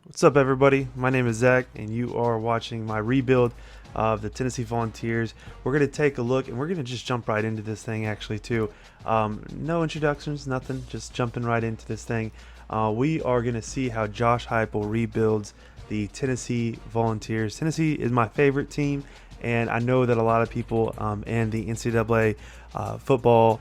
What's up, everybody? My name is Zach, and you are watching my rebuild of the Tennessee Volunteers. We're going to take a look, and we're going to just jump right into this thing, actually, too. No introductions, nothing, just jumping right into this thing. We are going to see how Josh Heupel rebuilds the Tennessee Volunteers. Tennessee is my favorite team, and I know that a lot of people and the NCAA football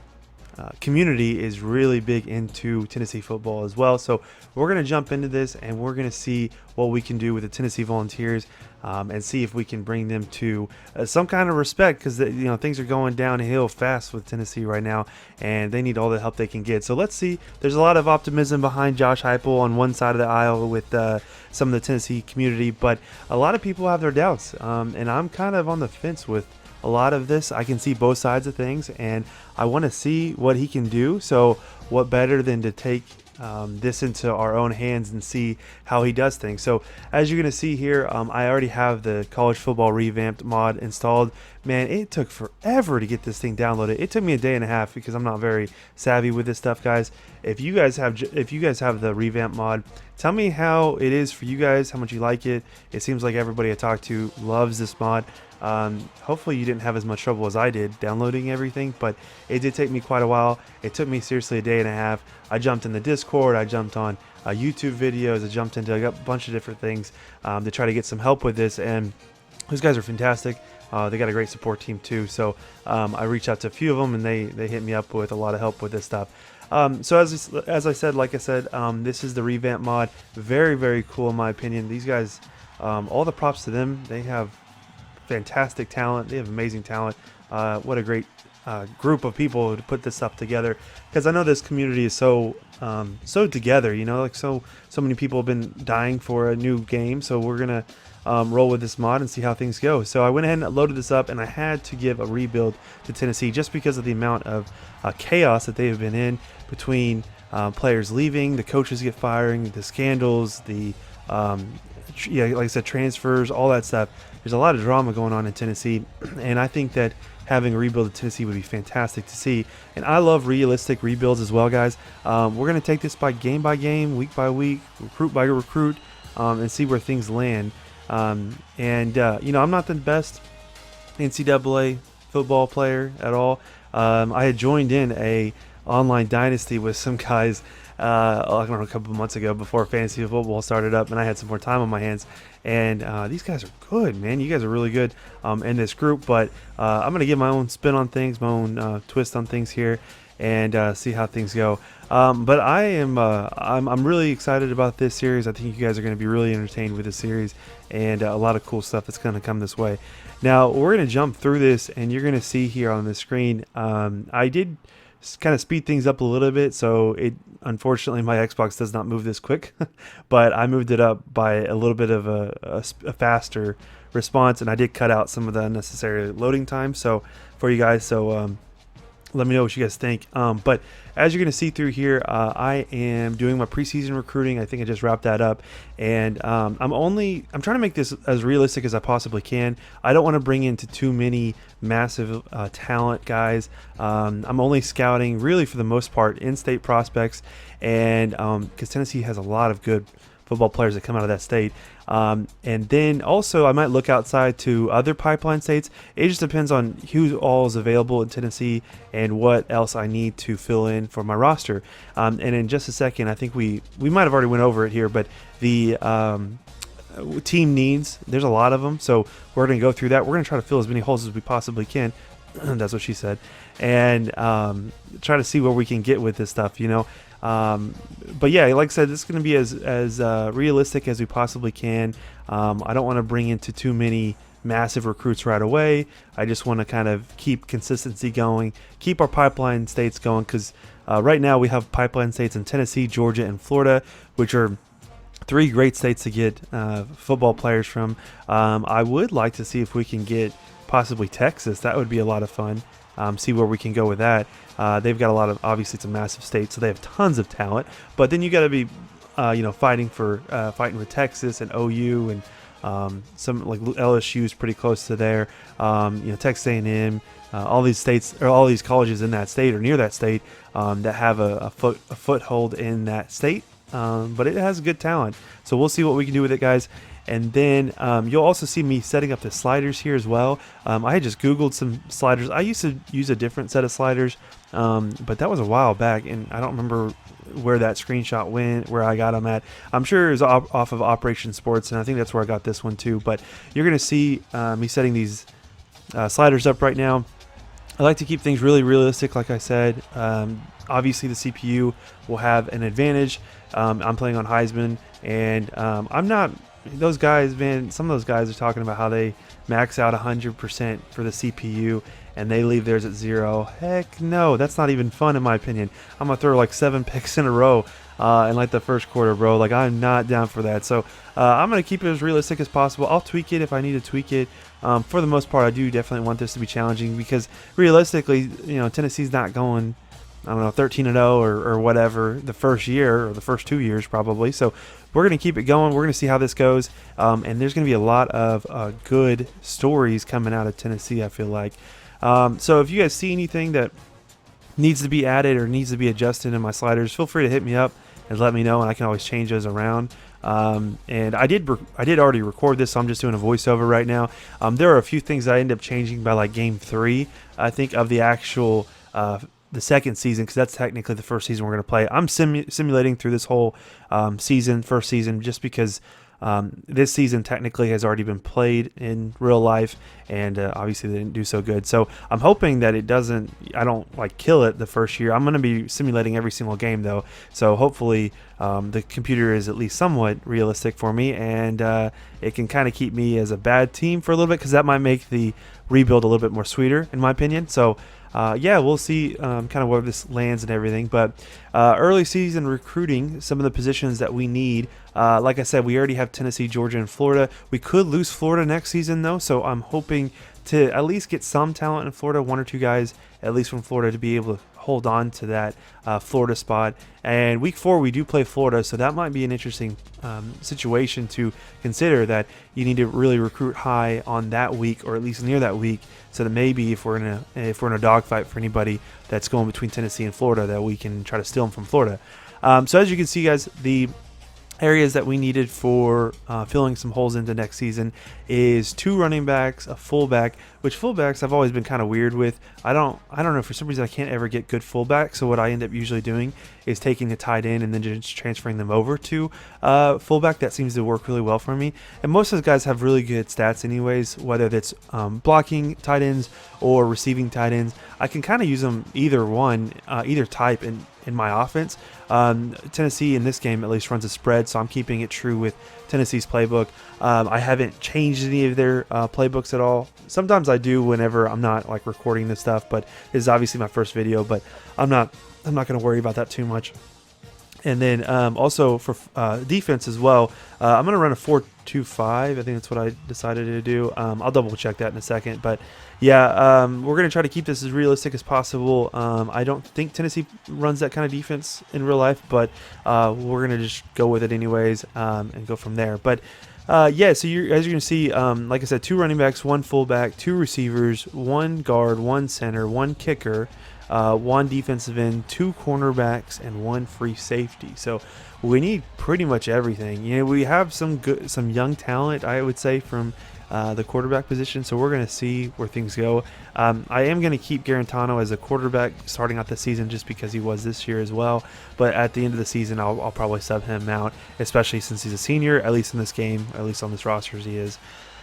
community is really big into Tennessee football as well. So we're going to jump into this and we're going to see what we can do with the Tennessee Volunteers and see if we can bring them to some kind of respect, because things are going downhill fast with Tennessee right now and they need all the help they can get. So let's see. There's a lot of optimism behind Josh Heupel on one side of the aisle with some of the Tennessee community, but a lot of people have their doubts, and I'm kind of on the fence with a lot of this. I can see both sides of things, and I want to see what he can do. So what better than to take this into our own hands and see how he does things. So as you're going to see here, I already have the college football revamped mod installed. Man, it took forever to get this thing downloaded. It took me a day and a half because I'm not very savvy with this stuff, guys. If you guys have the revamp mod, tell me how it is for you guys, how much you like it. It seems like everybody I talk to loves this mod. Hopefully you didn't have as much trouble as I did downloading everything, but it did take me quite a while. It took me seriously a day and a half. I jumped in the Discord, I jumped on YouTube videos, I jumped into a bunch of different things to try to get some help with this, and those guys are fantastic. They got a great support team too, so I reached out to a few of them and they hit me up with a lot of help with this stuff. So as I said, this is the revamp mod. Very, very cool in my opinion. These guys, all the props to them. They have fantastic talent. They have amazing talent. What a great group of people to put this stuff together, because I know this community is so together, so many people have been dying for a new game. So we're gonna roll with this mod and see how things go. So I went ahead and loaded this up, and I had to give a rebuild to Tennessee just because of the amount of chaos that they have been in between players leaving, the coaches get firing, the scandals, the like I said, transfers, all that stuff. There's a lot of drama going on in Tennessee, and I think that having a rebuild of Tennessee would be fantastic to see. And I love realistic rebuilds as well, guys. We're going to take this by game, week by week, recruit by recruit, and see where things land. I'm not the best NCAA football player at all. I had joined in a online dynasty with some guys I don't know, a couple of months ago before fantasy football started up, and I had some more time on my hands. And these guys are good, man. You guys are really good in this group. But I'm gonna give my own spin on things, my own twist on things here, and see how things go. But I'm really excited about this series. I think you guys are going to be really entertained with this series, and a lot of cool stuff that's going to come this way. Now we're going to jump through this, and you're going to see here on the screen. I did kind of speed things up a little bit, so unfortunately my Xbox does not move this quick, but I moved it up by a little bit of a faster response, and I did cut out some of the unnecessary loading time for you guys. So let me know what you guys think. But as you're going to see through here, I am doing my preseason recruiting. I think I just wrapped that up, and I'm trying to make this as realistic as I possibly can. I don't want to bring into too many massive talent guys. I'm only scouting really for the most part in-state prospects, and because Tennessee has a lot of good football players that come out of that state. And then also I might look outside to other pipeline states. It just depends on who all is available in Tennessee and what else I need to fill in for my roster. And in just a second, I think we might have already went over it here, but the team needs, there's a lot of them. So we're going to go through that. We're going to try to fill as many holes as we possibly can. That's what she said. And try to see where we can get with this stuff, but yeah, like I said, this is going to be as realistic as we possibly can. I don't want to bring into too many massive recruits right away. I just want to kind of keep consistency going, keep our pipeline states going, because right now we have pipeline states in Tennessee, Georgia, and Florida, which are three great states to get football players from. I would like to see if we can get possibly Texas. That would be a lot of fun. See where we can go with that. They've got a lot of, obviously it's a massive state, so they have tons of talent, but then you got to be fighting with Texas and OU, and some like LSU is pretty close to there. Texas A&M, all these states or all these colleges in that state or near that state that have a foothold in that state. but it has good talent. So we'll see what we can do with it, guys. And then you'll also see me setting up the sliders here as well. I had just Googled some sliders. I used to use a different set of sliders, but that was a while back, and I don't remember where that screenshot went, where I got them at. I'm sure it was off of Operation Sports, and I think that's where I got this one too. But you're going to see me setting these sliders up right now. I like to keep things really realistic, like I said. Obviously, the CPU will have an advantage. I'm playing on Heisman, and I'm not... Those guys, man, some of those guys are talking about how they max out 100% for the CPU and they leave theirs at 0. Heck no, that's not even fun in my opinion. I'm going to throw like 7 picks in a row in like the first quarter, bro. Like, I'm not down for that. So I'm going to keep it as realistic as possible. I'll tweak it if I need to tweak it. For the most part, I do definitely want this to be challenging because realistically, Tennessee's not going, I don't know, 13-0 or whatever the first year or the first 2 years probably. So we're going to keep it going. We're going to see how this goes. And there's going to be a lot of good stories coming out of Tennessee, I feel like. So if you guys see anything that needs to be added or needs to be adjusted in my sliders, feel free to hit me up and let me know, and I can always change those around. And I did already record this, so I'm just doing a voiceover right now. There are a few things I end up changing by like game 3, I think, of the actual the second season, because that's technically the first season we're going to play. I'm simulating through this whole first season, just because this season technically has already been played in real life, and obviously they didn't do so good. So I'm hoping that I don't like kill it the first year. I'm going to be simulating every single game though, so hopefully the computer is at least somewhat realistic for me, and it can kind of keep me as a bad team for a little bit, because that might make the rebuild a little bit more sweeter in my opinion. So yeah, we'll see kind of where this lands and everything. But early season recruiting, some of the positions that we need. Like I said, we already have Tennessee, Georgia, and Florida. We could lose Florida next season, though. So I'm hoping to at least get some talent in Florida, 1 or 2 guys, at least from Florida, to be able to hold on to that Florida spot. And week 4, we do play Florida, so that might be an interesting situation to consider, that you need to really recruit high on that week, or at least near that week, so that maybe if we're in a dogfight for anybody that's going between Tennessee and Florida, that we can try to steal them from Florida. So as you can see, guys, the areas that we needed for filling some holes into next season is 2 running backs, a fullback, which fullbacks I've always been kind of weird with. I don't know, for some reason I can't ever get good fullbacks, so what I end up usually doing is taking a tight end and then just transferring them over to fullback. That seems to work really well for me, and most of those guys have really good stats anyways, whether that's blocking tight ends or receiving tight ends. I can kind of use them either type in my offense. Tennessee in this game at least runs a spread, so I'm keeping it true with Tennessee's playbook. I haven't changed any of their playbooks at all. Sometimes I do whenever I'm not like recording this stuff, but this is obviously my first video, but I'm not going to worry about that too much. And then also for defense as well, I'm going to run a 4-2-5. I think that's what I decided to do. I'll double check that in a second. But yeah, we're going to try to keep this as realistic as possible. I don't think Tennessee runs that kind of defense in real life, but we're going to just go with it anyways and go from there. But yeah, so as you can see, like I said, 2 running backs, 1 fullback, 2 receivers, 1 guard, 1 center, 1 kicker, 1 defensive end, 2 cornerbacks, and 1 free safety. So we need pretty much everything. We have some young talent, I would say, from the quarterback position. So we're going to see where things go. I am going to keep Garantano as a quarterback starting out the season, just because he was this year as well. But at the end of the season, I'll probably sub him out, especially since he's a senior, at least in this game, at least on this roster as he is.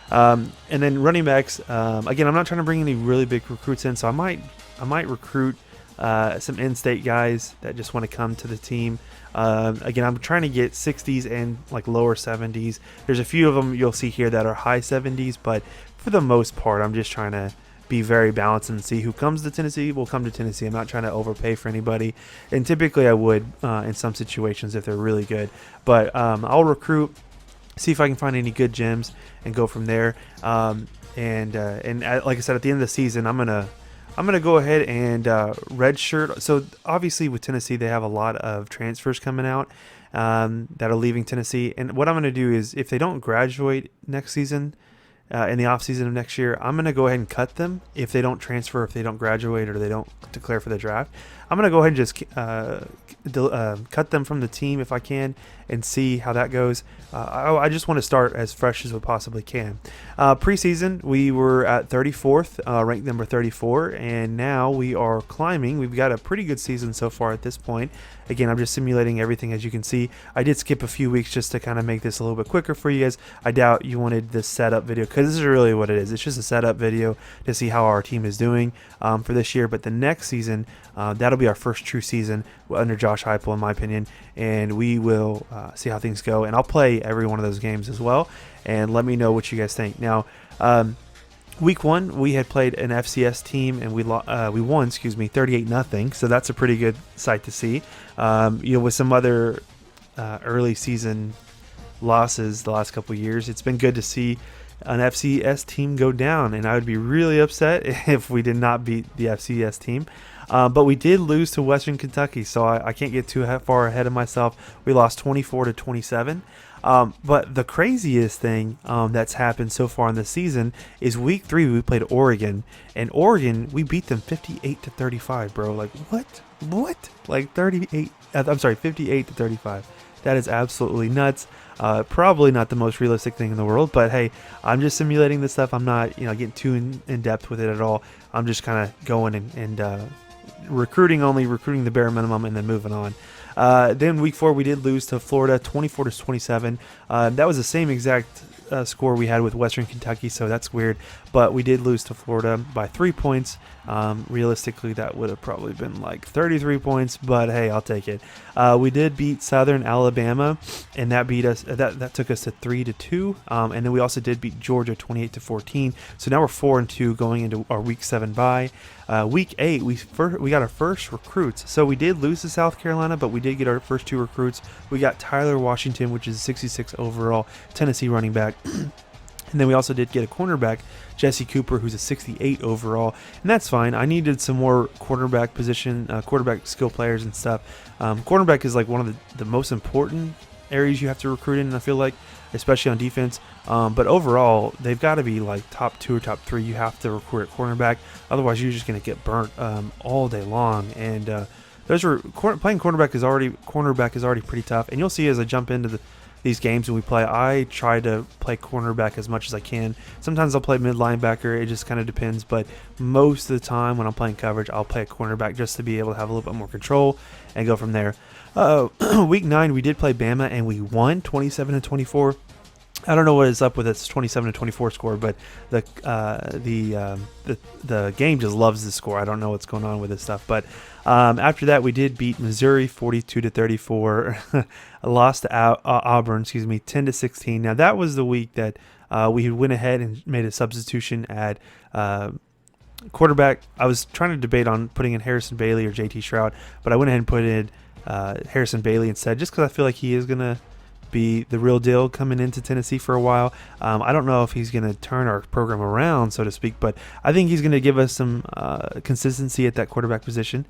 And then running backs, again, I'm not trying to bring any really big recruits in, so I might recruit some in-state guys that just want to come to the team. Again, I'm trying to get 60s and like lower 70s. There's a few of them you'll see here that are high 70s, but for the most part, I'm just trying to be very balanced and see who comes to Tennessee will come to Tennessee. I'm not trying to overpay for anybody, and typically I would in some situations if they're really good. But I'll recruit, see if I can find any good gems, and go from there. And like I said, at the end of the season, I'm gonna go ahead and redshirt. So obviously with Tennessee, they have a lot of transfers coming out that are leaving Tennessee. And what I'm gonna do is, if they don't graduate next season, in the offseason of next year, I'm going to go ahead and cut them if they don't transfer, if they don't graduate, or they don't declare for the draft. I'm going to go ahead and just cut them from the team if I can and see how that goes. I just want to start as fresh as we possibly can. Preseason, we were at 34th, ranked number 34, and now we are climbing. We've got a pretty good season so far at this point. Again, I'm just simulating everything, as you can see. I did skip a few weeks just to kind of make this a little bit quicker for you guys. I doubt you wanted this setup video, because this is really what it is. It's just a setup video to see how our team is doing for this year. But the next season, that'll be our first true season under Josh Heupel, in my opinion, and we will see how things go. And I'll play every one of those games as well, and let me know what you guys think. Now, week 1, we had played an FCS team, and we won, 38-0. So that's a pretty good sight to see. With some other early season losses the last couple of years, it's been good to see an FCS team go down, and I would be really upset if we did not beat the FCS team. But we did lose to Western Kentucky, so I can't get too far ahead of myself. We lost 24-27. But the craziest thing that's happened so far in the season is week 3 we played Oregon, and Oregon, we beat them 58-35, bro. Like what? Like 58-35. That is absolutely nuts. Probably not the most realistic thing in the world, but hey, I'm just simulating this stuff. I'm not, getting too in depth with it at all. I'm just kind of going and recruiting the bare minimum, and then moving on. Then week 4 we did lose to Florida 24-27. That was the same exact score we had with Western Kentucky, so that's weird, but we did lose to Florida by 3 points. Realistically, that would have probably been like 33 points, but hey, I'll take it. We did beat Southern Alabama, and that beat us. That took us to 3-2, and then we also did beat Georgia 28-14. So now we're 4-2 going into our week 7 bye. Week 8, we got our first recruits. So we did lose to South Carolina, but we did get our first 2 recruits. We got Tyler Washington, which is 66 overall, Tennessee running back. And then we also did get a cornerback, Jesse Cooper, who's a 68 overall, and that's fine. I needed some more quarterback skill players and stuff. Cornerback is like one of the most important areas you have to recruit in, I feel like, especially on defense. But overall, they've got to be like top 2 or top 3. You have to recruit at cornerback, otherwise you're just going to get burnt all day long. And playing cornerback is already pretty tough. And you'll see as I jump into these games when we play, I try to play cornerback as much as I can. Sometimes I'll play mid linebacker. It just kind of depends. But most of the time when I'm playing coverage, I'll play a cornerback just to be able to have a little bit more control and go from there. Week 9, we did play Bama, and we won 27-24. I don't know what is up with this 27-24 score, but the game just loves this score. I don't know what's going on with this stuff. But after that, we did beat Missouri 42-34. Lost to Auburn, 10-16. Now that was the week that we went ahead and made a substitution at quarterback. I was trying to debate on putting in Harrison Bailey or JT Shroud, but I went ahead and put in Harrison Bailey instead, just because I feel like he is gonna be the real deal coming into Tennessee for a while. I don't know if he's going to turn our program around, so to speak, but I think he's going to give us some consistency at that quarterback position.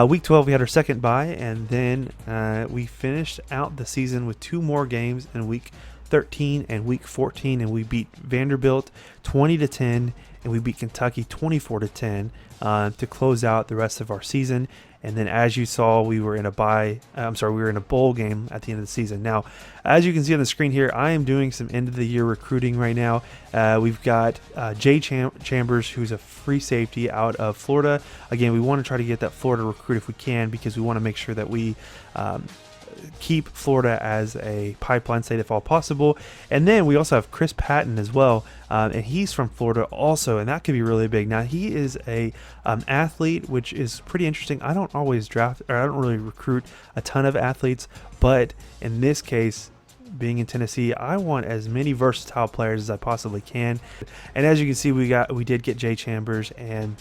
Week 12, we had our second bye, and then we finished out the season with 2 more games in week 13 and week 14, and we beat Vanderbilt 20-10, and we beat Kentucky 24-10 to close out the rest of our season. And then, as you saw, we were in a bowl game at the end of the season. Now, as you can see on the screen here, I am doing some end-of-the-year recruiting right now. We've got Jay Chambers, who's a free safety out of Florida. Again, we want to try to get that Florida recruit if we can, because we want to make sure that we keep Florida as a pipeline state if all possible. And then we also have Chris Patton as well, and he's from Florida also, and that could be really big. Now, he is a athlete, which is pretty interesting. I don't always draft, or I don't really recruit a ton of athletes, but in this case, being in Tennessee, I want as many versatile players as I possibly can. And as you can see, we did get Jay Chambers and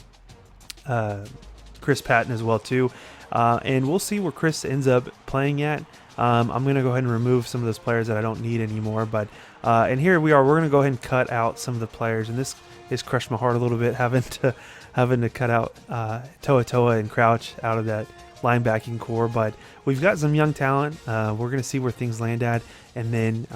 Chris Patton as well too. And we'll see where Chris ends up playing at. I'm going to go ahead and remove some of those players that I don't need anymore. But and here we are. We're going to go ahead and cut out some of the players. And this has crushed my heart a little bit, having to cut out Toa and Crouch out of that linebacking core. But we've got some young talent. We're going to see where things land at, and then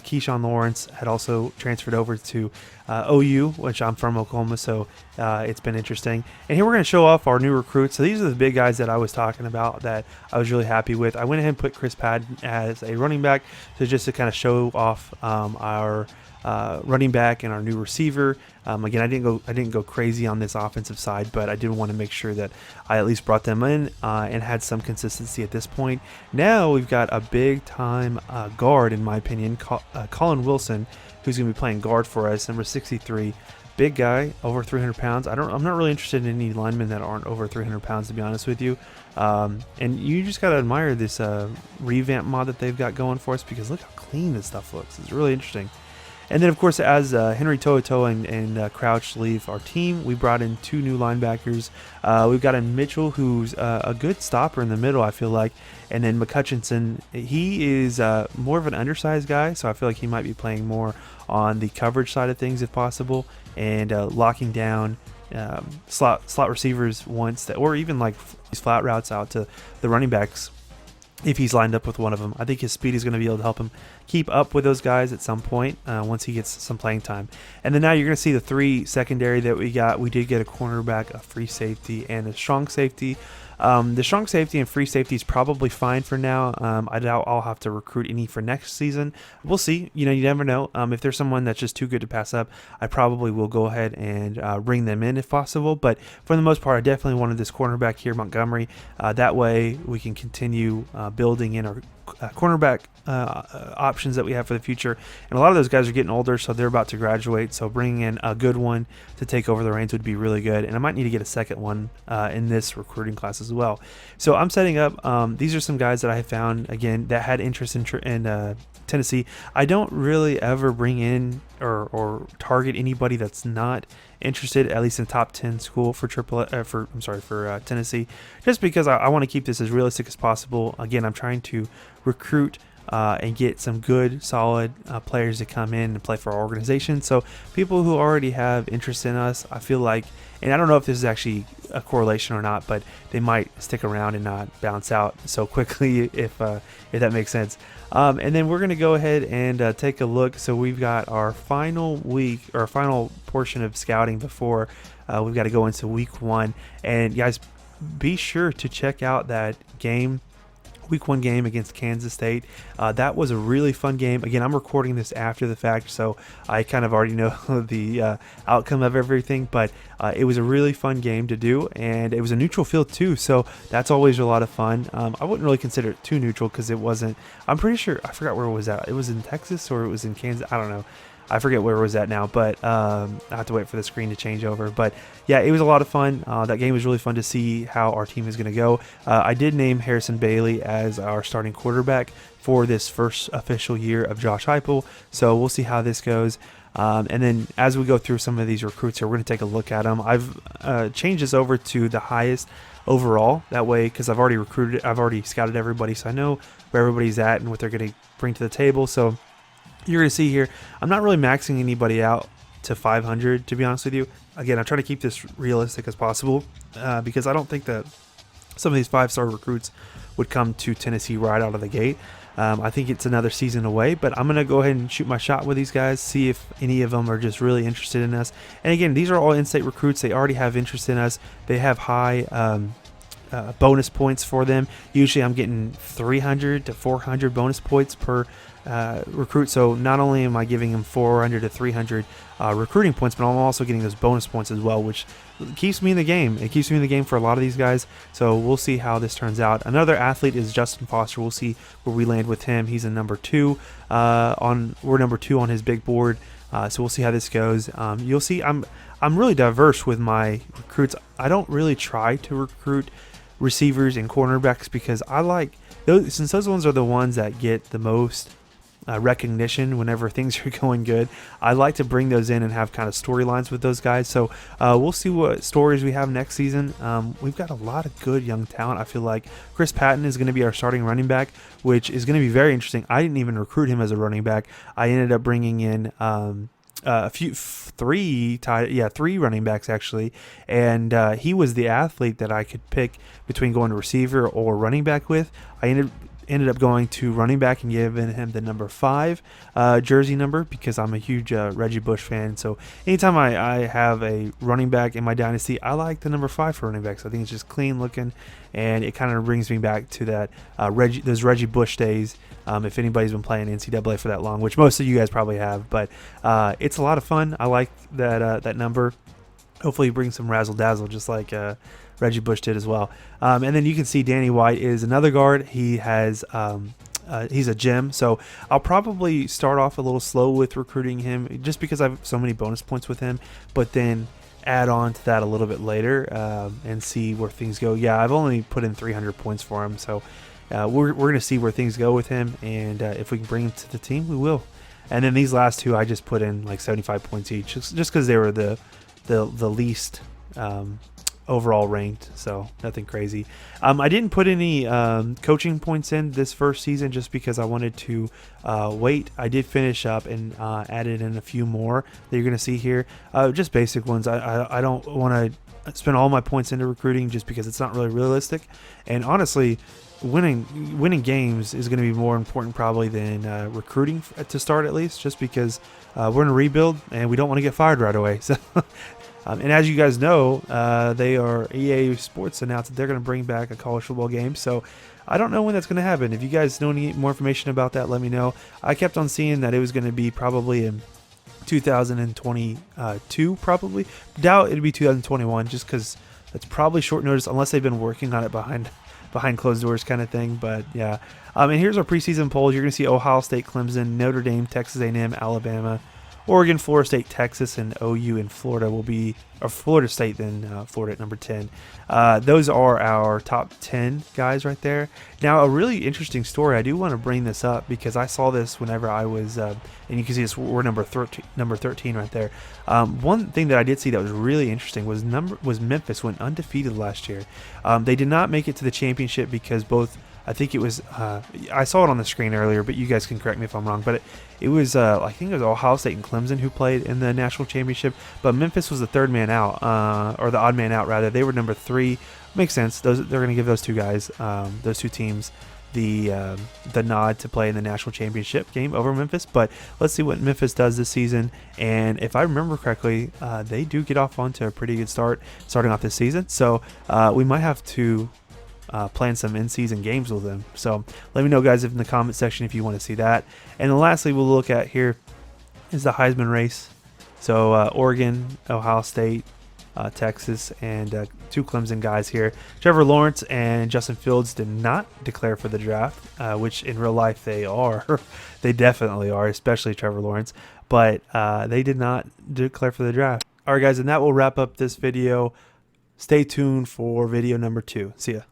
Keyshawn Lawrence had also transferred over to OU, which I'm from Oklahoma, so it's been interesting. And here we're going to show off our new recruits. So these are the big guys that I was talking about that I was really happy with. I went ahead and put Chris Patton as a running back, so just to kind of show off our running back and our new receiver. Again, I didn't go crazy on this offensive side, but I did want to make sure that I at least brought them in and had some consistency at this point. Now we've got a big time guard, in my opinion, Colin Wilson, who's going to be playing guard for us, number 63. Big guy, over 300 pounds. I'm not really interested in any linemen that aren't over 300 pounds, to be honest with you. And you just got to admire this Revamp mod that they've got going for us, because look how clean this stuff looks. It's really interesting. And then, of course, as Henry To'oTo'o and Crouch leave our team, we brought in 2 new linebackers. We've got a Mitchell, who's a good stopper in the middle, I feel like. And then McCutchinson, he is more of an undersized guy, so I feel like he might be playing more on the coverage side of things if possible, and locking down slot receivers once, or even like these flat routes out to the running backs if he's lined up with one of them. I think his speed is going to be able to help him keep up with those guys at some point once he gets some playing time. And then now you're going to see the 3 secondary that we got. We did get a cornerback, a free safety, and a strong safety. The strong safety and free safety is probably fine for now. I doubt I'll have to recruit any for next season. We'll see. You never know. If there's someone that's just too good to pass up, I probably will go ahead and bring them in if possible. But for the most part, I definitely wanted this cornerback here, Montgomery. That way we can continue building in our cornerback options that we have for the future. And a lot of those guys are getting older, so they're about to graduate. So bringing in a good one to take over the reins would be really good. And I might need to get a second one in this recruiting class as well. So I'm setting up. These are some guys that I found, again, that had interest in Tennessee. I don't really ever bring in or target anybody that's not interested, at least in top 10 school for Tennessee, just because I want to keep this as realistic as possible. Again, I'm trying to recruit and get some good, solid players to come in and play for our organization. So people who already have interest in us, I feel like, and I don't know if this is actually a correlation or not, but they might stick around and not bounce out so quickly, if that makes sense. And then we're going to go ahead and take a look. So we've got our final week, or our final portion of scouting before we've got to go into week 1. And guys, be sure to check out that game, week 1 game against Kansas State. That was a really fun game. Again, I'm recording this after the fact, so I kind of already know the outcome of everything, but it was a really fun game to do, and it was a neutral field too, so that's always a lot of fun. I wouldn't really consider it too neutral because it wasn't, I'm pretty sure, I forgot where it was at. It was in Texas or it was in Kansas, I don't know. I forget where it was at now, but I have to wait for the screen to change over. But yeah, it was a lot of fun. That game was really fun to see how our team is going to go. I did name Harrison Bailey as our starting quarterback for this first official year of Josh Heupel, so we'll see how this goes. And then as we go through some of these recruits here, we're going to take a look at them. I've changed this over to the highest overall, that way, because I've already scouted everybody, so I know where everybody's at and what they're going to bring to the table. So you're going to see here, I'm not really maxing anybody out to 500, to be honest with you. Again, I'm trying to keep this realistic as possible because I don't think that some of these 5-star recruits would come to Tennessee right out of the gate. I think it's another season away, but I'm going to go ahead and shoot my shot with these guys, see if any of them are just really interested in us. And again, these are all in-state recruits. They already have interest in us. They have high bonus points for them. Usually I'm getting 300 to 400 bonus points per recruit, so not only am I giving them 400 to 300 recruiting points, but I'm also getting those bonus points as well, which keeps me in the game. It keeps me in the game for a lot of these guys, so we'll see how this turns out. Another athlete is Justin Foster. We'll see where we land with him. He's a number 2 we're number 2 on his big board, so we'll see how this goes. You'll see I'm really diverse with my recruits. I don't really try to recruit receivers and cornerbacks because I like those, since those ones are the ones that get the most recognition whenever things are going good. I like to bring those in and have kind of storylines with those guys. So we'll see what stories we have next season. We've got a lot of good young talent. I feel like Chris Patton is going to be our starting running back, which is going to be very interesting. I didn't even recruit him as a running back. I ended up bringing in three running backs actually, and he was the athlete that I could pick between going to receiver or running back with. I ended ended up going to running back and giving him the number 5 jersey number because I'm a huge Reggie Bush fan. So anytime I have a running back in my dynasty, I like the number 5 for running backs. I think it's just clean looking, and it kind of brings me back to that those Reggie Bush days. If anybody's been playing NCAA for that long, which most of you guys probably have, but it's a lot of fun. I like that number. Hopefully, bring some razzle dazzle, just like Reggie Bush did as well. And then you can see Danny White is another guard. He has he's a gem, so I'll probably start off a little slow with recruiting him just because I have so many bonus points with him, but then add on to that a little bit later and see where things go. Yeah, I've only put in 300 points for him, so we're going to see where things go with him, and if we can bring him to the team, we will. And then these last two, I just put in like 75 points each, just because they were the least overall ranked, so nothing crazy. I didn't put any coaching points in this first season just because I wanted to wait. I did finish up and added in a few more that you're going to see here, just basic ones. I don't want to spend all my points into recruiting just because it's not really realistic, and honestly, winning games is going to be more important probably than recruiting to start, at least, just because we're in a rebuild and we don't want to get fired right away. So and as you guys know, EA Sports announced that they're going to bring back a college football game, so I don't know when that's going to happen. If you guys know any more information about that, let me know. I kept on seeing that it was going to be probably in 2022, probably. Doubt it'd be 2021, just because that's probably short notice, unless they've been working on it behind closed doors kind of thing. But yeah, and here's our preseason polls. You're going to see Ohio State, Clemson, Notre Dame, Texas A&M, Alabama, Oregon, Florida State, Texas, and OU and Florida will be, or Florida State, then Florida at number 10. Those are our top 10 guys right there. Now, a really interesting story. I do want to bring this up because I saw this whenever I was, and you can see this, we're number 13 right there. One thing that I did see that was really interesting was Memphis went undefeated last year. They did not make it to the championship because both, I think it was, I saw it on the screen earlier, but you guys can correct me if I'm wrong, but it was, I think it was Ohio State and Clemson who played in the national championship, but Memphis was the third man out, or the odd man out, rather. They were number 3. Makes sense. They're going to give those two guys, those two teams, the nod to play in the national championship game over Memphis. But let's see what Memphis does this season. And if I remember correctly, they do get off onto a pretty good start starting off this season. So we might have to plan some in-season games with them. So let me know, guys, in the comment section if you want to see that. And then lastly, we'll look at here is the Heisman race. So Oregon, Ohio State, Texas, and 2 Clemson guys here. Trevor Lawrence and Justin Fields did not declare for the draft, which in real life they are. They definitely are, especially Trevor Lawrence. But they did not declare for the draft. All right, guys, and that will wrap up this video. Stay tuned for video number 2. See ya.